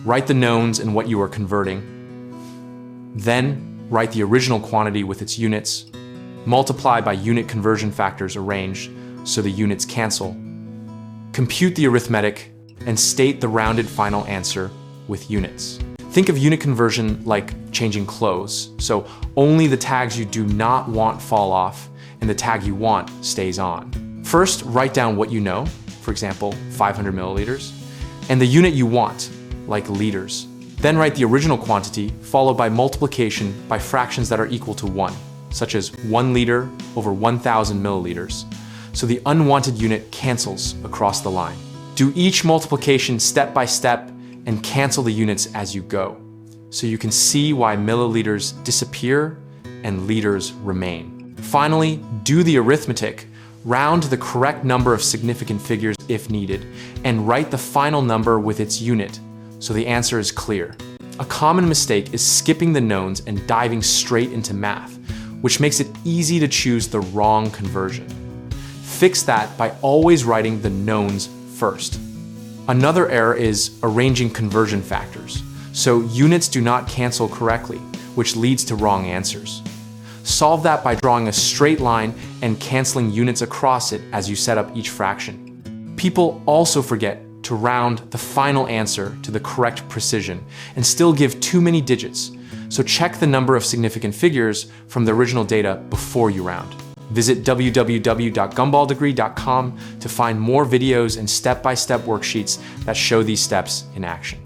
Write the knowns and what you are converting. Then, write the original quantity with its units. Multiply by unit conversion factors arranged so the units cancel. Compute the arithmetic and state the rounded final answer with units. Think of unit conversion like changing clothes, so only the tags you do not want fall off and the tag you want stays on. First, write down what you know, for example, 500 milliliters, and the unit you want, like liters. Then write the original quantity followed by multiplication by fractions that are equal to 1, such as 1 liter over 1,000 milliliters, so the unwanted unit cancels across the line. Do each multiplication step by step and cancel the units as you go, so you can see why milliliters disappear and liters remain. Finally, do the arithmetic, round the correct number of significant figures if needed, and write the final number with its unit, so the answer is clear. A common mistake is skipping the knowns and diving straight into math, which makes it easy to choose the wrong conversion. Fix that by always writing the knowns first. Another error is arranging conversion factors, so units do not cancel correctly, which leads to wrong answers. Solve that by drawing a straight line and canceling units across it as you set up each fraction. People also forget to round the final answer to the correct precision and still give too many digits, so check the number of significant figures from the original data before you round. Visit www.gumballdegree.com to find more videos and step-by-step worksheets that show these steps in action.